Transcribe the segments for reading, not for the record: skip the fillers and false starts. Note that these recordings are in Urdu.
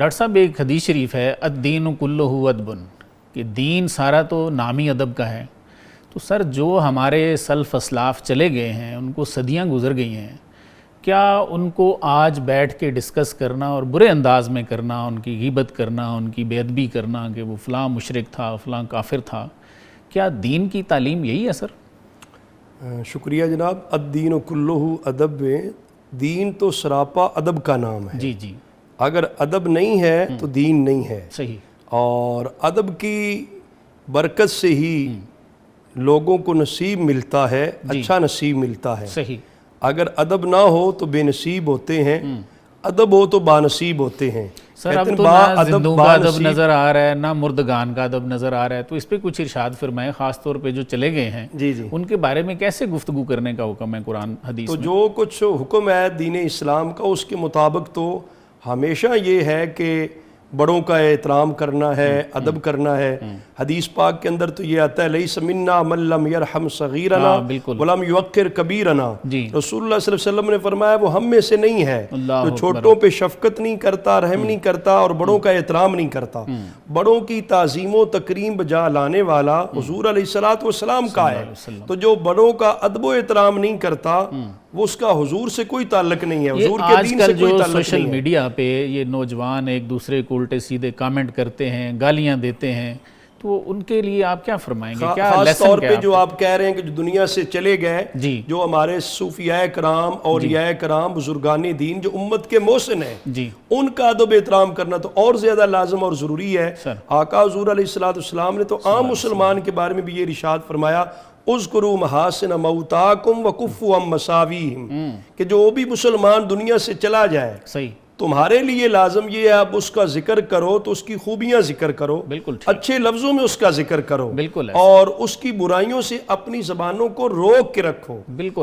ڈاکٹر صاحب ایک حدیث شریف ہے الدین کلہ ادب کہ دین سارا تو نامی ادب کا ہے. تو سر جو ہمارے سلف اسلاف چلے گئے ہیں ان کو صدیاں گزر گئی ہیں, کیا ان کو آج بیٹھ کے ڈسکس کرنا اور برے انداز میں کرنا, ان کی غیبت کرنا, ان کی بے ادبی کرنا کہ وہ فلاں مشرک تھا فلاں کافر تھا, کیا دین کی تعلیم یہی ہے سر؟ شکریہ جناب. الدین کلہ ادب میں دین تو سراپا ادب کا نام ہے. جی جی, اگر ادب نہیں ہے تو دین نہیں ہے. صحیح. اور ادب کی برکت سے ہی لوگوں کو نصیب ملتا ہے, اچھا نصیب ملتا ہے. صحیح. اگر ادب نہ ہو تو بے نصیب ہوتے ہیں, ادب ہو تو بانصیب ہوتے ہیں. سر اب تو نہ زندوں کا ادب نظر آ رہا ہے نہ مردگان کا ادب نظر آ رہا ہے, تو اس پہ کچھ ارشاد فرمائیں, خاص طور پہ جو چلے گئے ہیں جی جی ان کے بارے میں کیسے گفتگو کرنے کا حکم ہے قرآن حدیث تو میں؟ جو کچھ حکم ہے دین اسلام کا اس کے مطابق تو ہمیشہ یہ ہے کہ بڑوں کا احترام کرنا ہے, ادب کرنا ہے. حدیث پاک کے اندر تو یہ آتا ہے لیس منا من لم یرحم صغیرنا ولم یوقر کبیرنا. رسول اللہ صلی اللہ علیہ وسلم نے فرمایا وہ ہم میں سے نہیں ہے جو چھوٹوں پہ شفقت نہیں کرتا, رحم نہیں کرتا اور بڑوں کا احترام نہیں کرتا. بڑوں کی تعظیم و تکریم بجا لانے والا حضور علیہ السلام کا ہے. تو جو بڑوں کا ادب و احترام نہیں کرتا وہ اس کا حضور سے کوئی تعلق نہیں ہے, حضور کے دین سے کوئی تعلق نہیں ہے. سوشل میڈیا پہ یہ نوجوان ایک دوسرے کو الٹے سیدھے کامنٹ کرتے ہیں, گالیاں دیتے ہیں, تو ان کے لیے آپ کیا فرمائیں گے؟ کیا خاص لیسن طور پہ جو آپ کہہ رہے ہیں کہ جو دنیا سے چلے گئے, جو ہمارے صوفیاء کرام, اولیاء کرام, بزرگان دین جو امت کے محسن ہیں, ان کا ادب احترام کرنا تو اور زیادہ لازم اور ضروری ہے. آقا حضور علیہ السلام نے تو عام مسلمان کے بارے میں بھی یہ ارشاد فرمایا اذکروا محاسن موتاکم وکفوا عن مساویہم, کہ جو بھی مسلمان دنیا سے چلا جائے صحیح تمہارے لیے لازم یہ ہے آپ اس کا ذکر کرو تو اس کی خوبیاں ذکر کرو, اچھے لفظوں میں اس کا ذکر کرو, اور اس کی برائیوں سے اپنی زبانوں کو روک کے رکھو.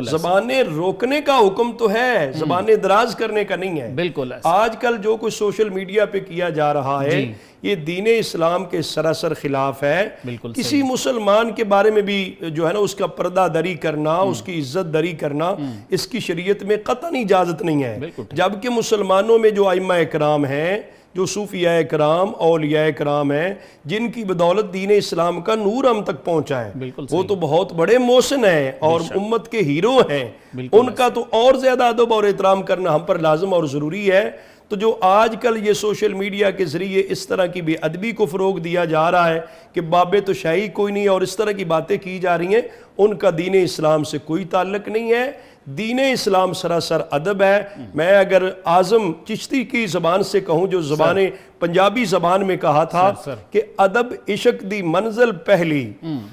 زبانیں روکنے کا حکم تو ہے, زبانیں دراز کرنے کا نہیں ہے. آج کل جو کچھ سوشل میڈیا پہ کیا جا رہا ہے یہ دین اسلام کے سراسر خلاف ہے. کسی مسلمان کے بارے میں بھی جو ہے نا اس کا پردہ دری کرنا, اس کی عزت دری کرنا اس کی شریعت میں قطعاً اجازت نہیں ہے. جبکہ مسلمانوں میں جو ائمہ اکرام ہیں, جو صوفیاء کرام, اولیاء کرام ہیں, جن کی بدولت دین اسلام کا نور ہم تک پہنچا ہے, وہ تو بہت بڑے محسن ہیں اور امت کے ہیرو ہیں. ان کا تو اور زیادہ ادب اور احترام کرنا ہم پر لازم اور ضروری ہے. تو جو آج کل یہ سوشل میڈیا کے ذریعے اس طرح کی بے ادبی کو فروغ دیا جا رہا ہے کہ بابے تو شاہی کوئی نہیں اور اس طرح کی باتیں کی جا رہی ہیں, ان کا دین اسلام سے کوئی تعلق نہیں ہے. دین اسلام سراسر ادب ہے. میں اگر اعظم چشتی کی زبان سے کہوں, جو زبانیں پنجابی زبان میں کہا تھا کہ ادب عشق دی منزل پہلی,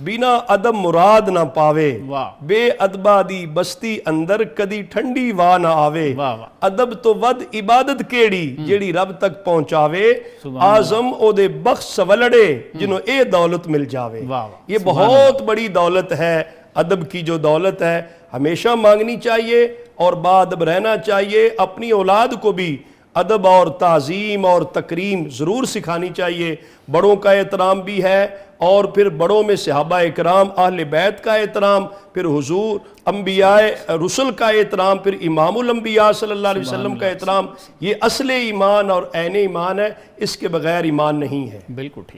بنا ادب مراد نہ پاوے, بے ادبا دی بستی اندر کدی ٹھنڈی وا نہ آوے, ادب تو ود عبادت کیڑی جیڑی رب تک پہنچاوے, اعظم او دے بخش سولڑے جنہوں اے دولت مل جاوے. یہ بہت بڑی دولت ہے, ادب کی جو دولت ہے ہمیشہ مانگنی چاہیے اور باادب رہنا چاہیے. اپنی اولاد کو بھی ادب اور تعظیم اور تکریم ضرور سکھانی چاہیے. بڑوں کا احترام بھی ہے, اور پھر بڑوں میں صحابہ اکرام, اہل بیت کا احترام, پھر حضور انبیاء رسل کا احترام, پھر امام الانبیاء صلی اللہ علیہ وسلم کا احترام. یہ اصل ایمان اور عین ایمان ہے, اس کے بغیر ایمان نہیں ہے. بالکل ٹھیک.